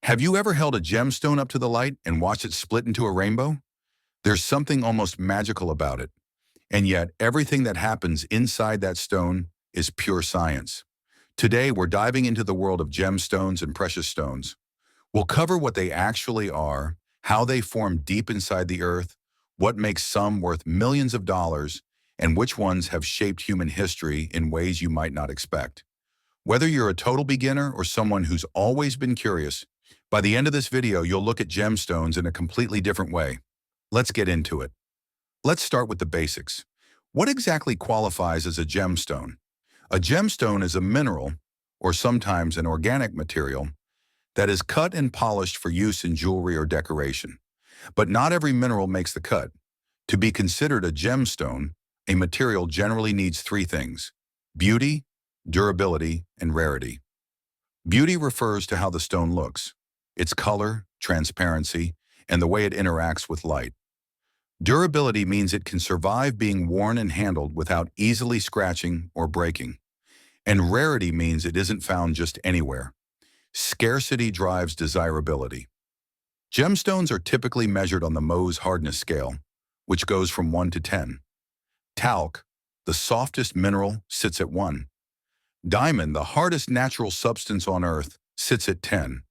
Have you ever held a gemstone up to the light and watched it split into a rainbow? There's something almost magical about it. And yet, everything that happens inside that stone is pure science. Today, we're diving into the world of gemstones and precious stones. We'll cover what they actually are, how they form deep inside the earth, what makes some worth millions of dollars, and which ones have shaped human history in ways you might not expect. Whether you're a total beginner or someone who's always been curious, by the end of this video, you'll look at gemstones in a completely different way. Let's get into it. Let's start with the basics. What exactly qualifies as a gemstone? A gemstone is a mineral, or sometimes an organic material, that is cut and polished for use in jewelry or decoration. But not every mineral makes the cut. To be considered a gemstone, a material generally needs three things: beauty, durability, and rarity. Beauty refers to how the stone looks, its color, transparency, and the way it interacts with light. Durability means it can survive being worn and handled without easily scratching or breaking. And rarity means it isn't found just anywhere. Scarcity drives desirability. Gemstones are typically measured on the Mohs hardness scale, which goes from 1 to 10. Talc, the softest mineral, sits at 1. Diamond, the hardest natural substance on Earth, sits at 10.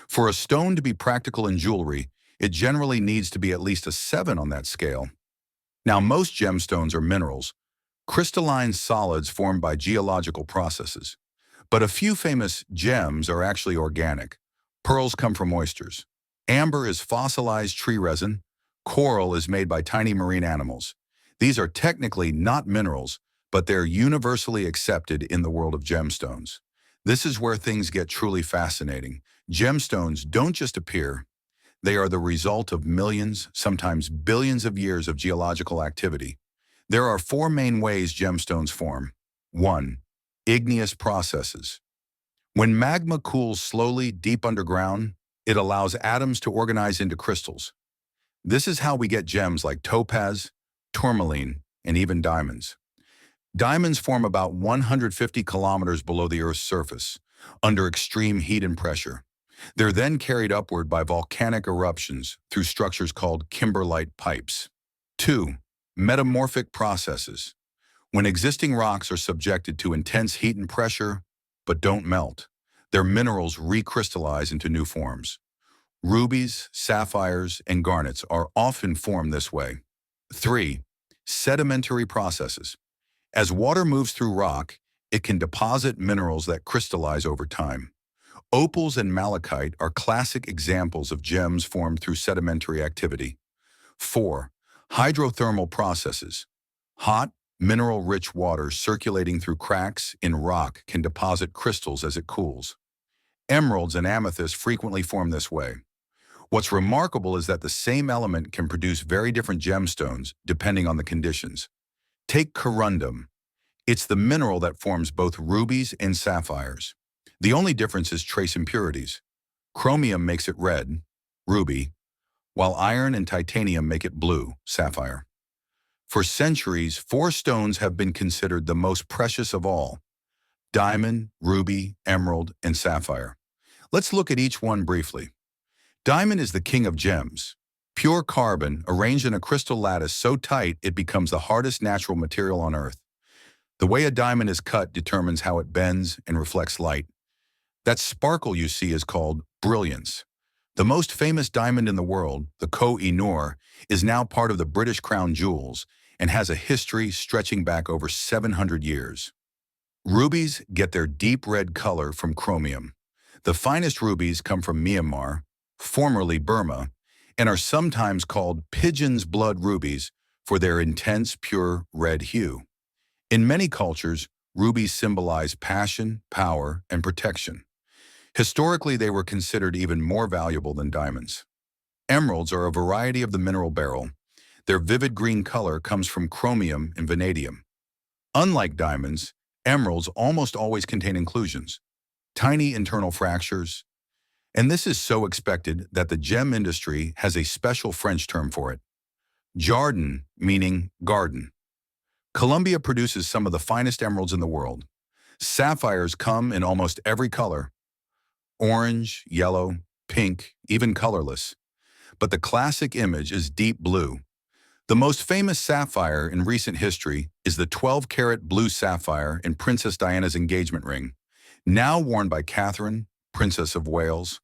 For a stone to be practical in jewelry, it generally needs to be at least a 7 on that scale. Now, most gemstones are minerals, crystalline solids formed by geological processes. But a few famous gems are actually organic. Pearls come from oysters. Amber is fossilized tree resin. Coral is made by tiny marine animals. These are technically not minerals, but they're universally accepted in the world of gemstones. This is where things get truly fascinating. Gemstones don't just appear. They are the result of millions, sometimes billions of years of geological activity. There are four main ways gemstones form. 1. Igneous processes. When magma cools slowly deep underground, it allows atoms to organize into crystals. This is how we get gems like topaz, tourmaline, and even diamonds. Diamonds form about 150 kilometers below the Earth's surface, under extreme heat and pressure. They're then carried upward by volcanic eruptions through structures called kimberlite pipes. 2. Metamorphic processes. When existing rocks are subjected to intense heat and pressure, but don't melt, their minerals recrystallize into new forms. Rubies, sapphires, and garnets are often formed this way. 3. Sedimentary processes. As water moves through rock, it can deposit minerals that crystallize over time. Opals and malachite are classic examples of gems formed through sedimentary activity. 4. Hydrothermal processes. Hot, mineral-rich water circulating through cracks in rock can deposit crystals as it cools. Emeralds and amethysts frequently form this way. What's remarkable is that the same element can produce very different gemstones depending on the conditions. Take corundum. It's the mineral that forms both rubies and sapphires. The only difference is trace impurities. Chromium makes it red, ruby, while iron and titanium make it blue, sapphire. For centuries, four stones have been considered the most precious of all: diamond, ruby, emerald, and sapphire. Let's look at each one briefly. Diamond is the king of gems. Pure carbon, arranged in a crystal lattice so tight it becomes the hardest natural material on Earth. The way a diamond is cut determines how it bends and reflects light. That sparkle you see is called brilliance. The most famous diamond in the world, the Koh-i-Noor, is now part of the British Crown Jewels and has a history stretching back over 700 years. Rubies get their deep red color from chromium. The finest rubies come from Myanmar, formerly Burma, and are sometimes called pigeon's blood rubies for their intense, pure red hue. In many cultures, rubies symbolize passion, power, and protection. Historically, they were considered even more valuable than diamonds. Emeralds are a variety of the mineral beryl. Their vivid green color comes from chromium and vanadium. Unlike diamonds, emeralds almost always contain inclusions, tiny internal fractures, and this is so expected that the gem industry has a special French term for it: jardin, meaning garden. Colombia produces some of the finest emeralds in the world. Sapphires come in almost every color: orange, yellow, pink, even colorless. But the classic image is deep blue. The most famous sapphire in recent history is the 12-carat blue sapphire in Princess Diana's engagement ring, now worn by Catherine, Princess of Wales.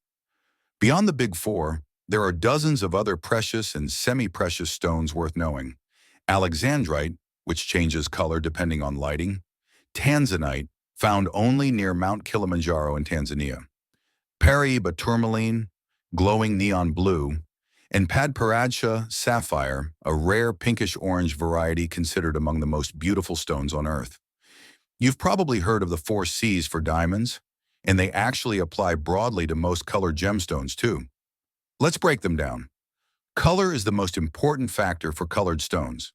Beyond the big four, there are dozens of other precious and semi-precious stones worth knowing. Alexandrite, which changes color depending on lighting. Tanzanite, found only near Mount Kilimanjaro in Tanzania. Paraiba tourmaline, glowing neon blue, and Padparadscha sapphire, a rare pinkish-orange variety considered among the most beautiful stones on Earth. You've probably heard of the 4 Cs for diamonds, and they actually apply broadly to most colored gemstones too. Let's break them down. Color is the most important factor for colored stones.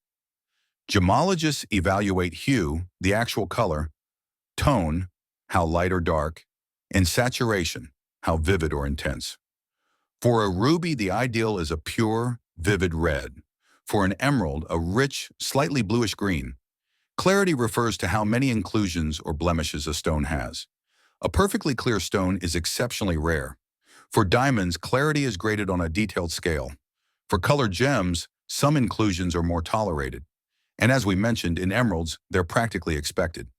Gemologists evaluate hue, the actual color, tone, how light or dark, and saturation, how vivid or intense. For a ruby, the ideal is a pure, vivid red. For an emerald, a rich, slightly bluish green. Clarity refers to how many inclusions or blemishes a stone has. A perfectly clear stone is exceptionally rare. For diamonds, clarity is graded on a detailed scale. For colored gems, some inclusions are more tolerated. And as we mentioned, in emeralds, they're practically expected.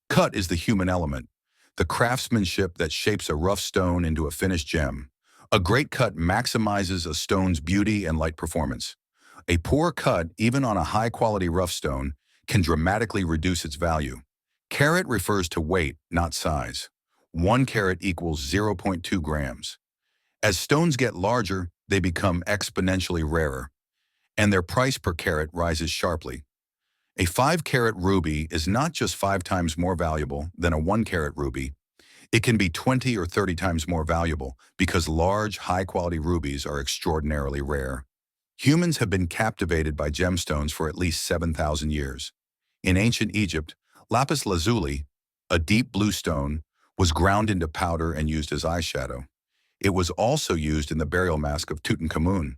Cut is the human element, the craftsmanship that shapes a rough stone into a finished gem. A great cut maximizes a stone's beauty and light performance. A poor cut, even on a high-quality rough stone, can dramatically reduce its value. Carat refers to weight, not size. 1 carat equals 0.2 grams. As stones get larger, they become exponentially rarer, and their price per carat rises sharply. A 5-carat ruby is not just 5 times more valuable than a 1-carat ruby. It can be 20 or 30 times more valuable because large, high-quality rubies are extraordinarily rare. Humans have been captivated by gemstones for at least 7,000 years. In ancient Egypt, lapis lazuli, a deep blue stone, was ground into powder and used as eyeshadow. It was also used in the burial mask of Tutankhamun.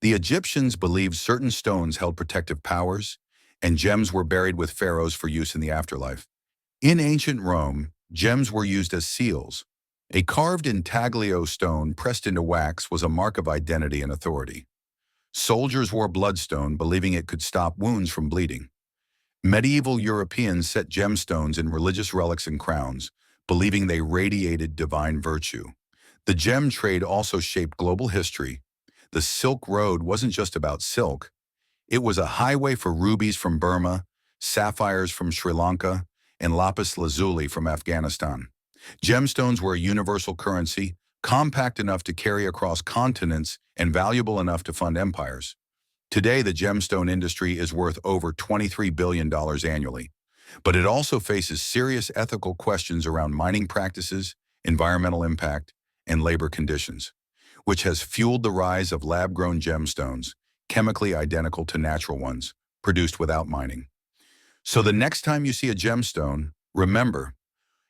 The Egyptians believed certain stones held protective powers, and gems were buried with pharaohs for use in the afterlife. In ancient Rome, gems were used as seals. A carved intaglio stone pressed into wax was a mark of identity and authority. Soldiers wore bloodstone, believing it could stop wounds from bleeding. Medieval Europeans set gemstones in religious relics and crowns, believing they radiated divine virtue. The gem trade also shaped global history. The Silk Road wasn't just about silk. It was a highway for rubies from Burma, sapphires from Sri Lanka, and lapis lazuli from Afghanistan. Gemstones were a universal currency, compact enough to carry across continents and valuable enough to fund empires. Today, the gemstone industry is worth over $23 billion annually, but it also faces serious ethical questions around mining practices, environmental impact, and labor conditions, which has fueled the rise of lab-grown gemstones, chemically identical to natural ones, produced without mining. So the next time you see a gemstone, remember,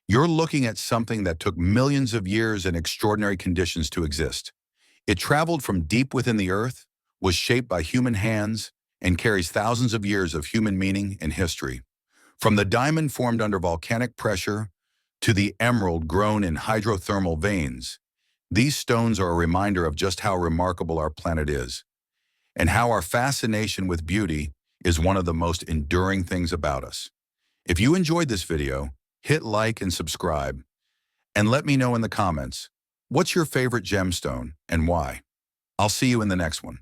you're looking at something that took millions of years and extraordinary conditions to exist. It traveled from deep within the earth, was shaped by human hands, and carries thousands of years of human meaning and history. From the diamond formed under volcanic pressure to the emerald grown in hydrothermal veins, these stones are a reminder of just how remarkable our planet is, and how our fascination with beauty is one of the most enduring things about us. If you enjoyed this video, hit like and subscribe, and let me know in the comments, what's your favorite gemstone and why? I'll see you in the next one.